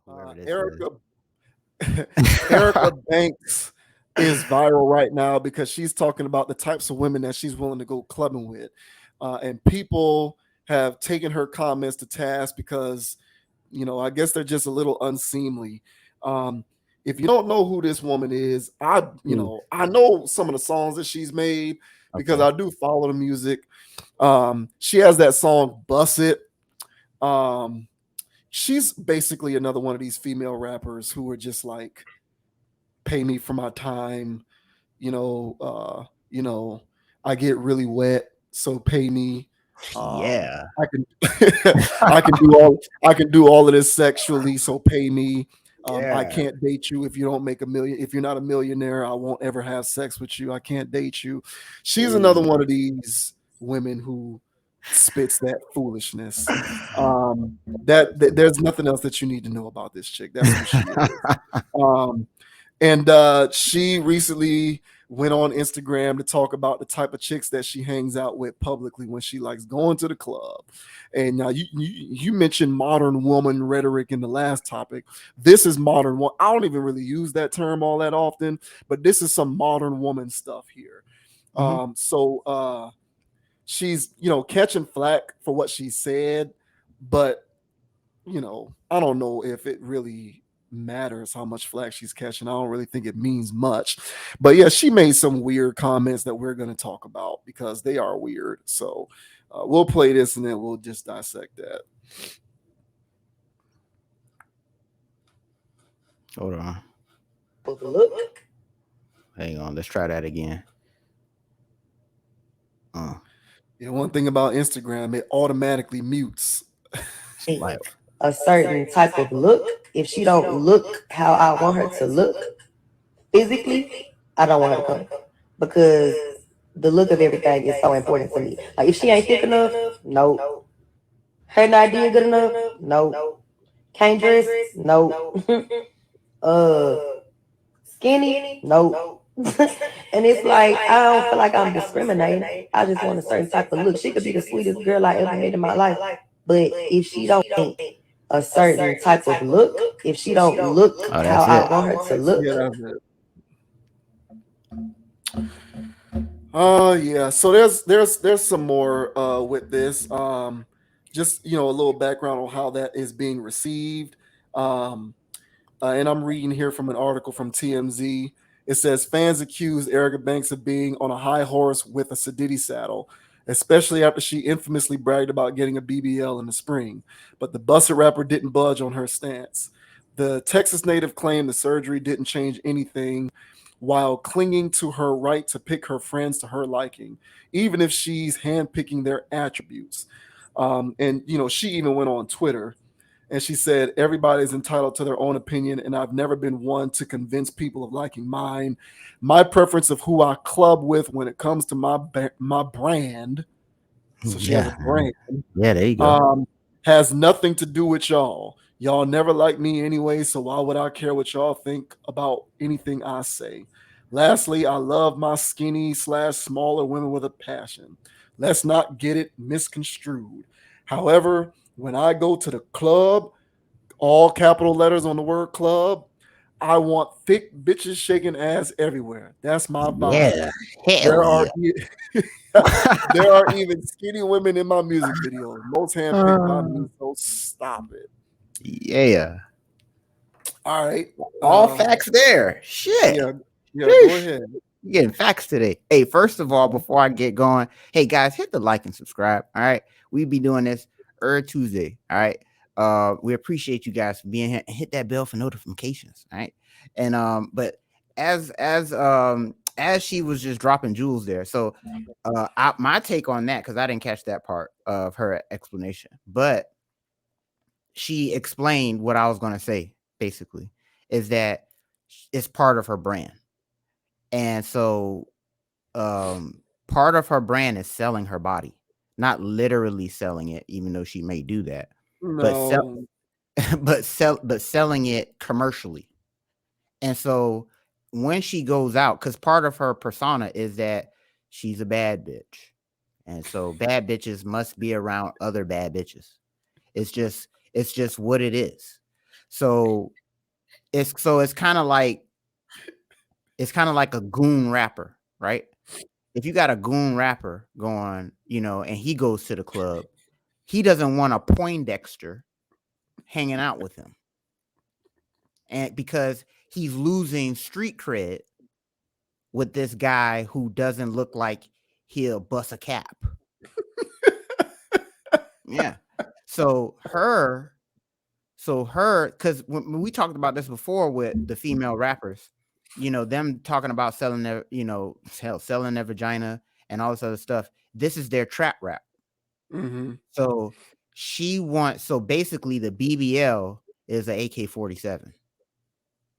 Whoever this is. Erica Erica Banks is viral right now because she's talking about the types of women that she's willing to go clubbing with, and people have taken her comments to task because I guess they're just a little unseemly. Um, if you don't know who this woman is, Ooh, I know some of the songs that she's made because okay. I do follow the music. She has that song "Bust It." Um, she's basically another one of these female rappers who are just like, pay me for my time, you know, you know, I get really wet, so pay me. Yeah. I can I can do all of this sexually, so pay me. I Yeah. can't date you if you don't make a million. If you're not a millionaire, I won't ever have sex with you. I can't date you. She's another Ooh. one of these women who spits that foolishness. There's nothing else that you need to know about this chick. That's who she is. Um, and she recently went on Instagram to talk about the type of chicks that she hangs out with publicly when she likes going to the club. And now you mentioned modern woman rhetoric in the last topic. This is modern one. I don't even really use that term all that often, but this is some modern woman stuff here. Mhm. So she's catching flack for what she said, but I don't know if it really matters how much flack she's catching. I don't really think it means much. But yeah, she made some weird comments that we're going to talk about because they are weird. So we'll play this and then we'll just dissect that. Hold on. Look. Hang on. Let's try that again. Uh, One thing about Instagram, it automatically mutes. like, A certain type of look. If she don't look how I want her to look physically, I don't want her to come because the look of everything is so important to me. Like if she ain't thick enough, no. Her not did good enough, no. Can't dress, no. uh, skinny, no. And it's like I don't feel like I'm discriminating. I just want a certain type of look. She could be the sweetest girl I ever met in my life, but if she don't think a certain type of look, if she don't look oh, how that's it. I want her to look, Yeah, that's it. Yeah. So there's some more with this. Just a little background on how that is being received. Um, and I'm reading here from an article from TMZ. It says fans accuse Erica Banks of being on a high horse with a Sadiddy saddle, especially after she infamously bragged about getting a BBL in the spring. But the busted rapper didn't budge on her stance. The Texas native claimed the surgery didn't change anything while clinging to her right to pick her friends to her liking, even if she's handpicking their attributes. And she even went on Twitter and she said, everybody's entitled to their own opinion, and I've never been one to convince people of liking mine. My preference of who I club with when it comes to my brand, so she has a Yeah. brand, Yeah, there you go. um, has nothing to do with y'all. Y'all never like me anyway, so why would I care what y'all think about anything I say? Lastly, I love my skinny slash smaller women with a passion. Let's not get it misconstrued. However, when I go to the club, all capital letters on the word club, I want thick bitches shaking ass everywhere. That's my vibe. Yeah. Hell There are yeah. there are even skinny women in my music videos. Most handpicked by me, so stop it. Yeah. All right. All Uh facts there. Shit. yeah, yeah, go Sheesh. ahead. You getting facts today. Hey, first of all, before I get going, hey guys, hit the like and subscribe. All right. We be doing this every Tuesday. All right. We appreciate you guys for being here and hit that bell for notifications. All right. And but as she was just dropping jewels there. So my take on that, because I didn't catch that part of her explanation, but she explained what I was gonna say, basically, is that it's part of her brand. And so part of her brand is selling her body, not literally selling it, even though she may do that, but No. but selling it commercially. And so when she goes out, because part of her persona is that she's a bad bitch. And so bad bitches must be around other bad bitches. It's just what it is. So it's kind of like a goon rapper, right? If you got a goon rapper going, and he goes to the club, he doesn't want a Poindexter hanging out with him, and because he's losing street cred with this guy who doesn't look like he'll bust a cap. Yeah. So because when we talked about this before with the female rappers, them talking about selling their, selling their vagina and all this other stuff. This is their trap rap. Mm-hmm. So so basically the BBL is an AK-47.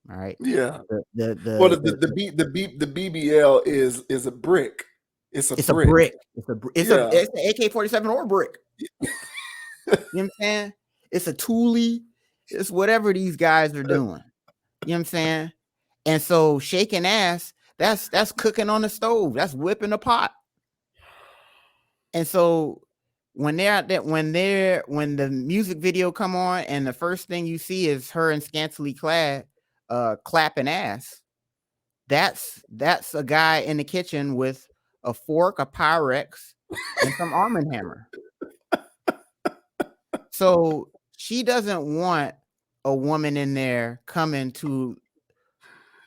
All right. Yeah. The BBL is a brick. It's a brick. It's an AK-47 or a brick. You know what I'm saying? It's a toolie. It's whatever these guys are doing. You know what I'm saying? And so shaking ass, that's cooking on the stove. That's whipping the pot. And so when the music video come on and the first thing you see is her in scantily clad clapping ass, that's a guy in the kitchen with a fork, a Pyrex, and some Arm & Hammer. So she doesn't want a woman in there coming to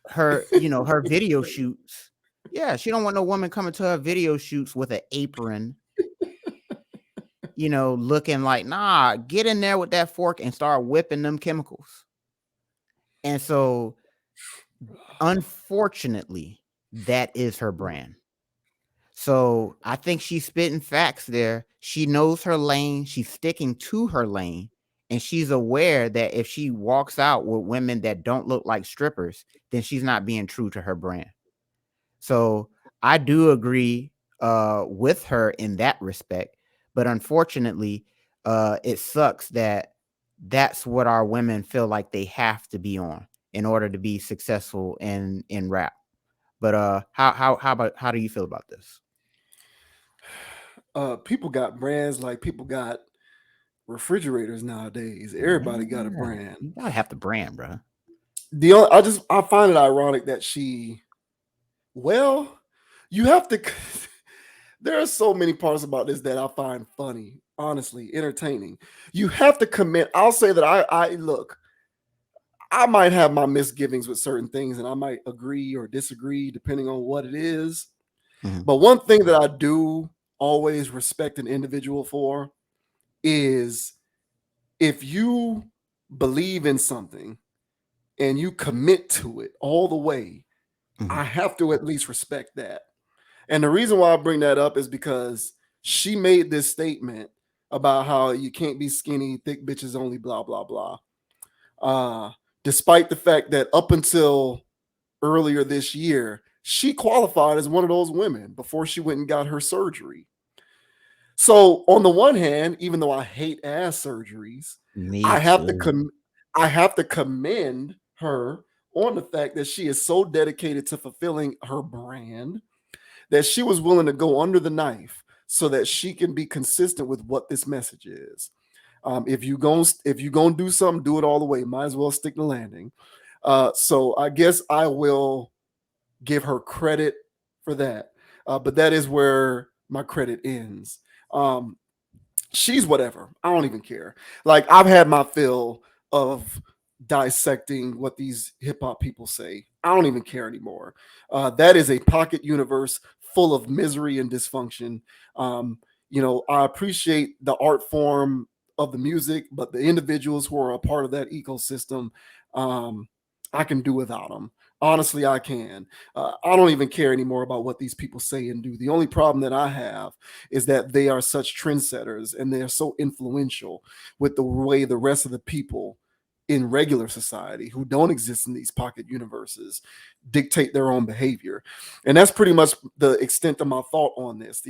her, her video shoots. Yeah, she don't want no woman coming to her video shoots with an apron, looking like, nah, get in there with that fork and start whipping them chemicals. And so, unfortunately, that is her brand. So I think she's spitting facts there. She knows her lane. She's sticking to her lane. And she's aware that if she walks out with women that don't look like strippers, then she's not being true to her brand. So I do agree with her in that respect. But unfortunately, it sucks that that's what our women feel like they have to be on in order to be successful in rap. But how do you feel about this? People got brands like people got refrigerators nowadays. Everybody got a brand. You gotta have the brand, bro. I find it ironic that you have to. There are so many parts about this that I find funny, honestly, entertaining. You have to commit. I'll say that I look. I might have my misgivings with certain things, and I might agree or disagree depending on what it is. Mm-hmm. But one thing that I do always respect an individual for is if you believe in something and you commit to it all the way, mm-hmm. I have to at least respect that. And the reason why I bring that up is because she made this statement about how you can't be skinny, thick bitches only, blah, blah, blah. Despite the fact that up until earlier this year, she qualified as one of those women before she went and got her surgery. So on the one hand, even though I hate ass surgeries, I have to commend her on the fact that she is so dedicated to fulfilling her brand that she was willing to go under the knife so that she can be consistent with what this message is. If you gonna do something, do it all the way. Might as well stick the landing. So I guess I will give her credit for that. But that is where my credit ends. She's whatever. I don't even care. Like, I've had my fill of dissecting what these hip hop people say. I don't even care anymore. That is a pocket universe full of misery and dysfunction. I appreciate the art form of the music, but the individuals who are a part of that ecosystem, I can do without them. Honestly, I can. I don't even care anymore about what these people say and do. The only problem that I have is that they are such trendsetters and they are so influential with the way the rest of the people in regular society who don't exist in these pocket universes dictate their own behavior. And that's pretty much the extent of my thought on this.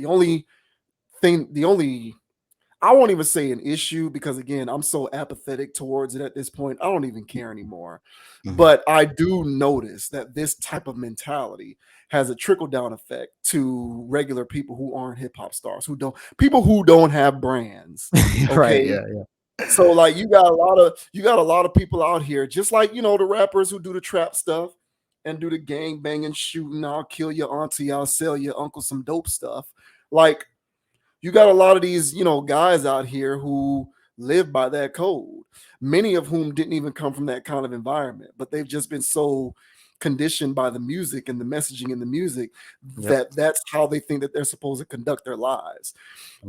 I won't even say an issue because, again, I'm so apathetic towards it at this point. I don't even care anymore. Mm-hmm. But I do notice that this type of mentality has a trickle-down effect to regular people who aren't hip-hop stars, people who don't have brands. Okay? Right, yeah. So like you got a lot of people out here, just like the rappers who do the trap stuff and do the gang banging, shooting, I'll kill your auntie, I'll sell your uncle some dope stuff. Like you got a lot of these, guys out here who live by that code, many of whom didn't even come from that kind of environment, but they've just been so conditioned by the music and the messaging in the music Yep. that that's how they think that they're supposed to conduct their lives.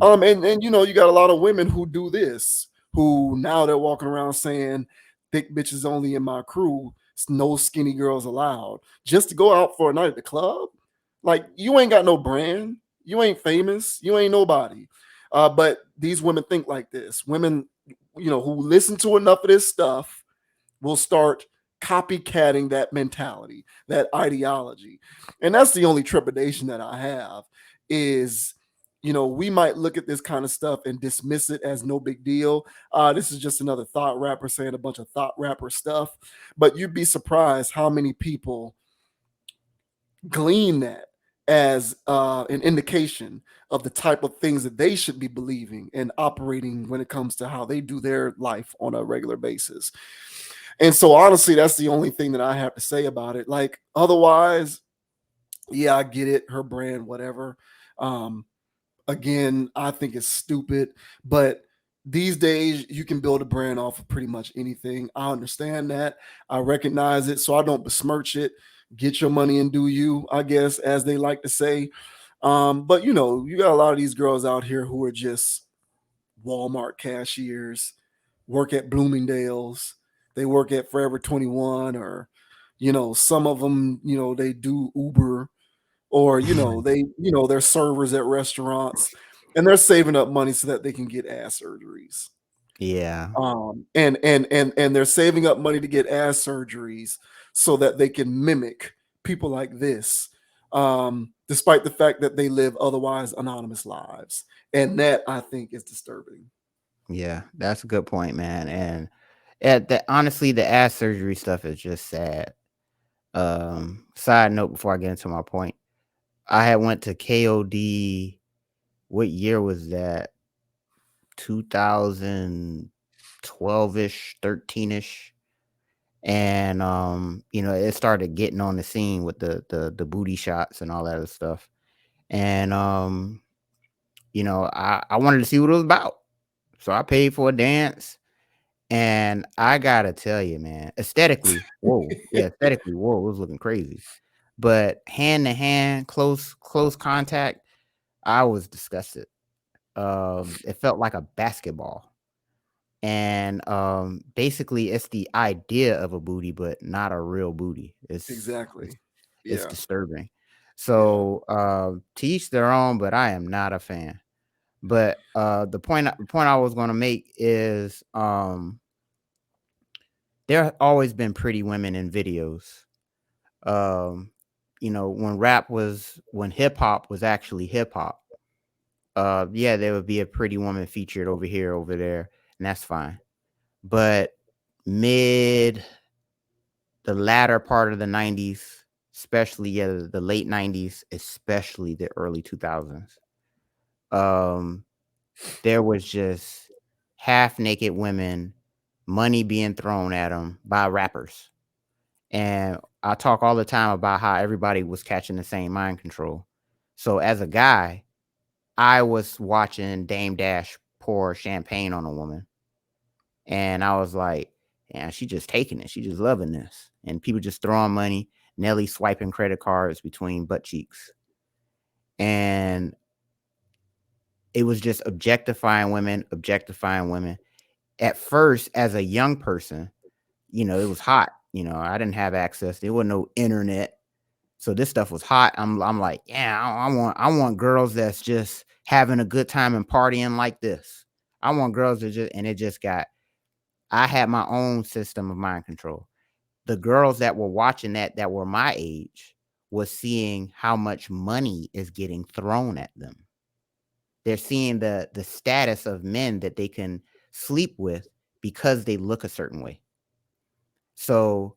Yep. And you got a lot of women who do this, who now they're walking around saying thick bitches only in my crew, no skinny girls allowed, just to go out for a night at the club. Like you ain't got no brand, you ain't famous, you ain't nobody. But these women think like this. Women, who listen to enough of this stuff will start copycatting that mentality, that ideology. And that's the only trepidation that I have is, we might look at this kind of stuff and dismiss it as no big deal. This is just another thought rapper saying a bunch of thought rapper stuff. But you'd be surprised how many people glean that as an indication of the type of things that they should be believing and operating when it comes to how they do their life on a regular basis. And so honestly, that's the only thing that I have to say about it. Like otherwise, yeah, I get it, her brand, whatever. Again, I think it's stupid, but these days you can build a brand off of pretty much anything. I understand that. I recognize it, so I don't besmirch it. Get your money and do you, I guess, as they like to say. But you got a lot of these girls out here who are just Walmart cashiers, work at Bloomingdale's, they work at Forever 21, or some of them, they do Uber, or they're servers at restaurants, and they're saving up money so that they can get ass surgeries. Yeah. And they're saving up money to get ass surgeries so that they can mimic people like this, despite the fact that they live otherwise anonymous lives. And that I think is disturbing. Yeah, that's a good point, man. And honestly, the ass surgery stuff is just sad. Side note before I get into my point, I had went to KOD. What year was that? 2012-ish, 13-ish. And it started getting on the scene with the booty shots and all that other stuff. And I wanted to see what it was about. So I paid for a dance. And I gotta tell you, man, aesthetically, whoa, yeah, aesthetically, whoa, it was looking crazy. But hand to hand, close contact, I was disgusted. It felt like a basketball. And basically it's the idea of a booty, but not a real booty. Exactly. It's Yeah. disturbing. So to each their own, but I am not a fan. But the point I was gonna make is there have always been pretty women in videos. When hip hop was actually hip hop, yeah, there would be a pretty woman featured over here, over there, and that's fine. But mid the latter part of the 90s, especially the late 90s, especially the early 2000s, there was just half naked women, money being thrown at them by rappers. And I talk all the time about how everybody was catching the same mind control. So as a guy, I was watching Dame Dash pour champagne on a woman. And I was like, yeah, she just taking it. She just loving this. And people just throwing money, Nelly swiping credit cards between butt cheeks. And it was just objectifying women. At first, as a young person, it was hot. I didn't have access. There was no internet. So this stuff was hot. I'm like, yeah, I want girls that's just having a good time and partying like this. I want girls I had my own system of mind control. The girls that were watching that were my age was seeing how much money is getting thrown at them. They're seeing the status of men that they can sleep with because they look a certain way. So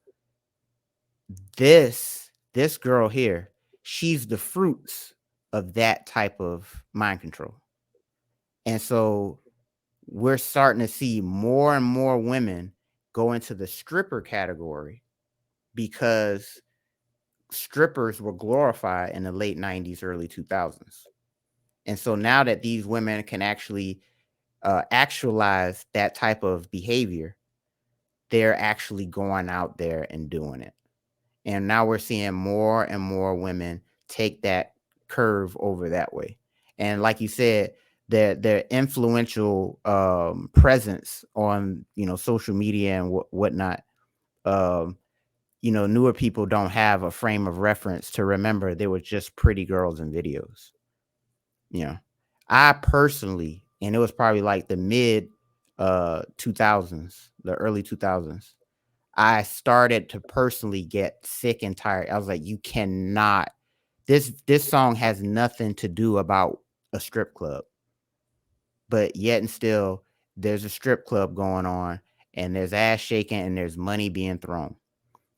this girl here, she's the fruits of that type of mind control. And so we're starting to see more and more women go into the stripper category because strippers were glorified in the late 90s, early 2000s. And so now that these women can actually actualize that type of behavior, they're actually going out there and doing it. And now we're seeing more and more women take that curve over that way. And like you said, their influential presence on, you know, social media and whatnot. Um, you know, newer people don't have a frame of reference to remember they were just pretty girls in videos. You know, I personally, and it was probably like the mid 2000s, the early 2000s, I started to personally get sick and tired. I was like, you cannot, this song has nothing to do about a strip club, but yet and still there's a strip club going on and there's ass shaking and there's money being thrown.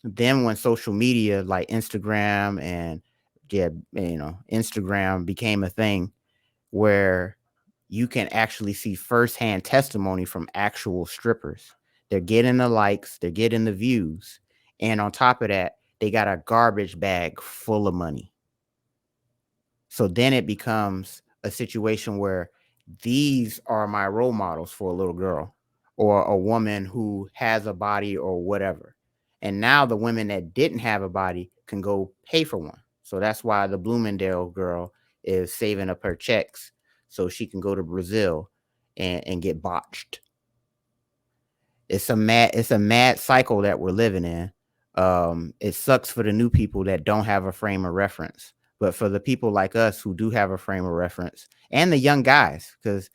Then when social media like Instagram and, yeah, you know, Instagram became a thing where you can actually see firsthand testimony from actual strippers. They're getting the likes, they're getting the views, and on top of that, they got a garbage bag full of money. So then it becomes a situation where these are my role models for a little girl or a woman who has a body or whatever. And now the women that didn't have a body can go pay for one. So that's why the Bloomingdale girl is saving up her checks so she can go to Brazil and get botched. It's a mad cycle that we're living in. It sucks for the new people that don't have a frame of reference, but for the people like us who do have a frame of reference, and the young guys, because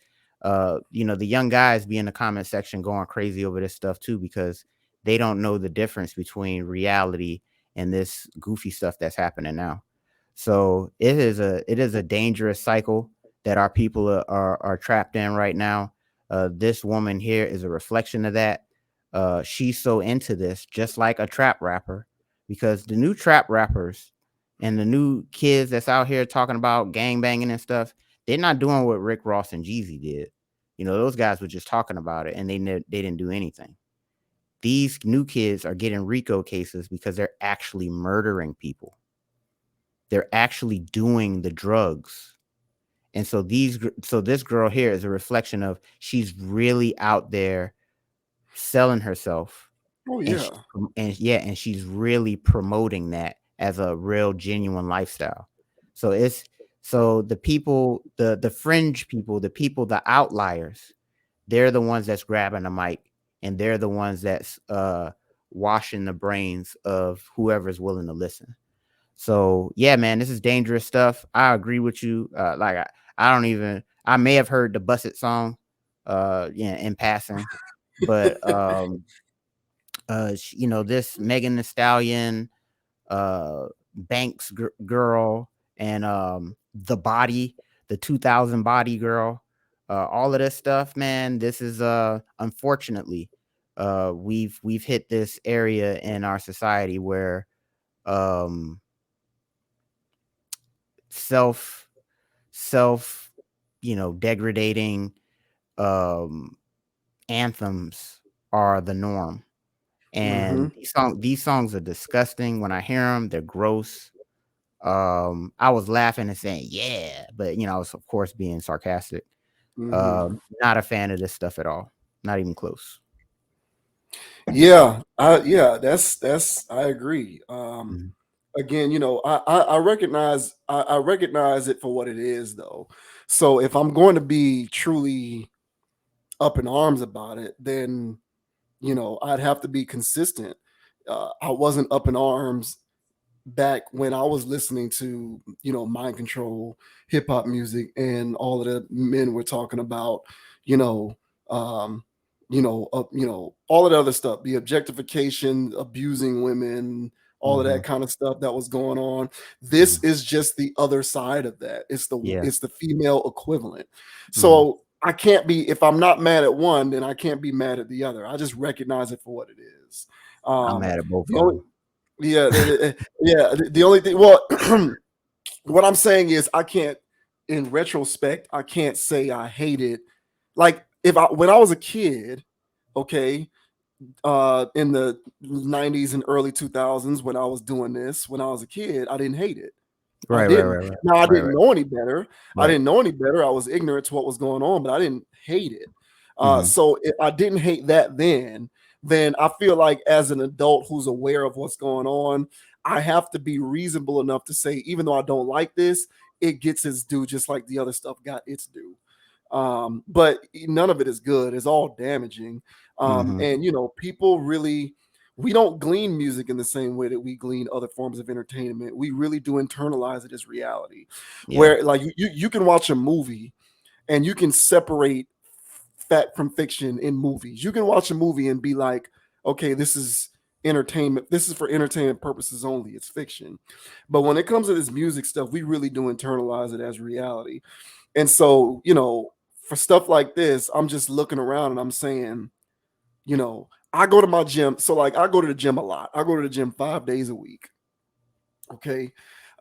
you know, the young guys be in the comment section going crazy over this stuff too, because they don't know the difference between reality and this goofy stuff that's happening now. So it is a dangerous cycle that our people are trapped in right now. This woman here is a reflection of that. She's so into this, just like a trap rapper, because the new trap rappers and the new kids that's out here talking about gang banging and stuff, they're not doing what Rick Ross and Jeezy did. You know, those guys were just talking about it and they didn't do anything. These new kids are getting RICO cases because they're actually murdering people. They're actually doing the drugs. And so this girl here is a reflection of, she's really out there selling herself. Oh And yeah. and she's really promoting that as a real genuine lifestyle. So the people, the fringe people, the outliers, they're the ones that's grabbing the mic, and they're the ones that's washing the brains of whoever's willing to listen. So yeah, man, this is dangerous stuff. I agree with you. I may have heard the Busset song yeah, in passing, but you know, this Megan Thee Stallion, Banks girl, and the body, the 2000 body girl, all of this stuff, man. This is unfortunately, we've hit this area in our society where um self self you know, degrading um anthems are the norm. And these songs are disgusting. When I hear them, they're gross. I was laughing and saying yeah, but you know, I was of course being sarcastic. Not a fan of this stuff at all, not even close. Yeah, that's I agree. Mhm. Again, you know, I recognize I recognize it for what it is though. So if I'm going to be truly up in arms about it, then you know, I'd have to be consistent. I wasn't up in arms back when I was listening to, you know, mind control, hip hop music, and all of the men were talking about, you know, um, you know, all of the other stuff, the objectification, abusing women, all of that Mhm. kind of stuff that was going on. This Mhm. is just the other side of that. Yeah. It's the female equivalent. Mhm. So I can't be, if I'm not mad at one, then I can't be mad at the other. I just recognize it for what it is. I'm Um, mad at both the of only them. yeah, yeah. The only thing, well, what I'm saying is, I can't, in retrospect, I can't say I hate it. Like when I was a kid, okay, in the 90s and early 2000s, when I was doing this, when I was a kid, I didn't hate it. I Right, didn't. right. Now I Right, didn't right. know any better. I Right. didn't know any better. I was ignorant to what was going on, but I didn't hate it. Mhm. So if I didn't hate that then I feel like as an adult who's aware of what's going on, I have to be reasonable enough to say, even though I don't like this, it gets its due just like the other stuff got its due. But none of it is good. It's all damaging. Mhm. And people really, we don't glean music in the same way that we glean other forms of entertainment. We really do internalize it as reality. Yeah. Where like you can watch a movie and you can separate fact from fiction in movies. You can watch a movie and be like, okay, this is entertainment. This is for entertainment purposes only. It's fiction. But when it comes to this music stuff, we really do internalize it as reality. And so, for stuff like this, I'm just looking around and I'm saying, I go to my gym. So, like, I go to the gym a lot. I go to the gym 5 days a week. Okay.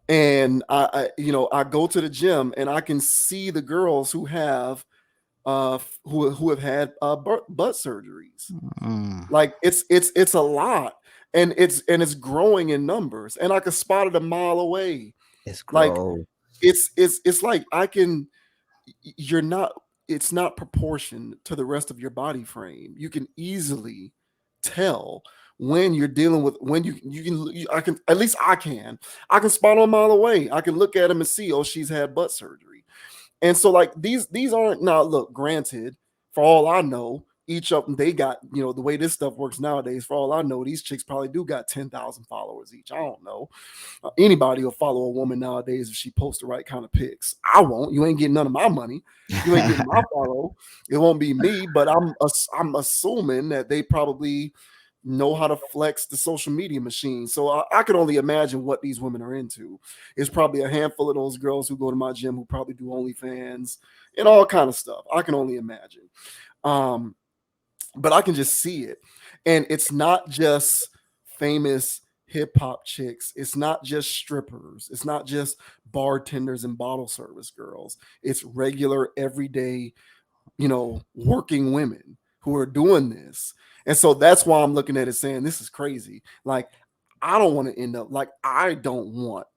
And I go to the gym and I can see the girls who have who have had butt surgeries. Mm. Like it's a lot, and it's growing in numbers, and I can spot it a mile away. It's Like gross. it's like you're not, it's not proportioned to the rest of your body frame. You can easily tell when you're dealing with, when I can, at least I can spot on a mile away. I can look at them and see, oh, she's had butt surgery. And so like these aren't, now look, granted, for all I know, each of them, they got, the way this stuff works nowadays, for all I know, these chicks probably do got 10,000 followers each. I don't know. Anybody will follow a woman nowadays if she posts the right kind of pics. I won't. You ain't getting none of my money. You ain't getting my follow. It won't be me, but I'm assuming that they probably know how to flex the social media machine. So I can only imagine what these women are into. It's probably a handful of those girls who go to my gym who probably do OnlyFans and all kind of stuff. I can only imagine. But I can just see it. And it's not just famous hip hop chicks. It's not just strippers. It's not just bartenders and bottle service girls. It's regular, everyday, working women who are doing this. And so that's why I'm looking at it saying, this is crazy. Like, I don't want to end up, like, I don't want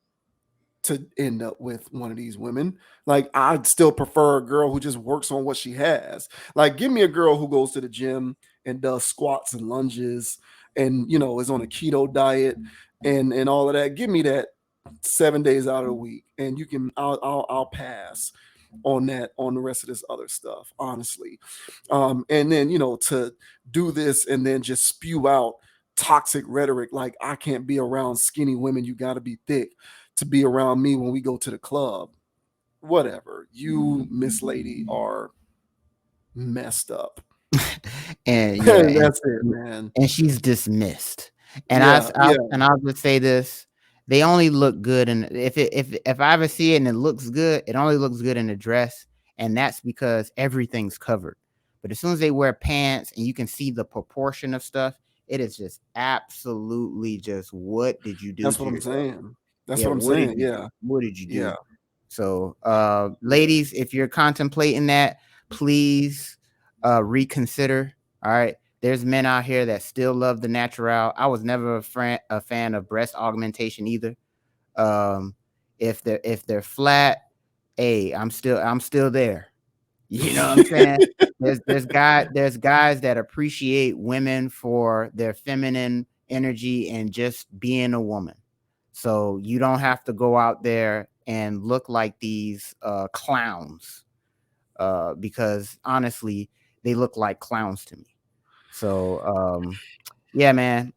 to end up with one of these women. Like, I'd still prefer a girl who just works on what she has. Like, give me a girl who goes to the gym and does squats and lunges and, is on a keto diet and all of that. Give me that 7 days out of the week, and I'll pass on that, on the rest of this other stuff, honestly. And then, to do this and then just spew out toxic rhetoric like, I can't be around skinny women, you got to be thick to be around me when we go to the club. Whatever. You, Miss Lady, are messed up. And yeah, and, That's it, man. and she's dismissed. And Yeah, I'll just say this: they only look good, and if I ever see it and it looks good, it only looks good in a dress, and that's because everything's covered. But as soon as they wear pants and you can see the proportion of stuff, it is just absolutely just, what did you do? that's to what I'm yourself? saying. That's Yeah, what I'm what did saying. you Yeah, do? What did you do? yeah. So, ladies, if you're contemplating that, please reconsider. All right. There's men out here that still love the natural. I was never a fan of breast augmentation either. If they're flat, hey, I'm still there. You know what I'm saying? There's guys that appreciate women for their feminine energy and just being a woman. So you don't have to go out there and look like these clowns, because honestly, they look like clowns to me. So yeah, man,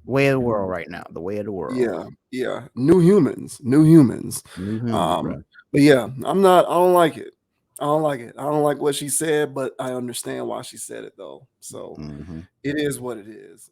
way of the world right now, the way of the world. Yeah. New humans. New humans. New humans, bro. But yeah, I don't like it. I don't like it. I don't like what she said, but I understand why she said it though. So Mhm. it is what it is.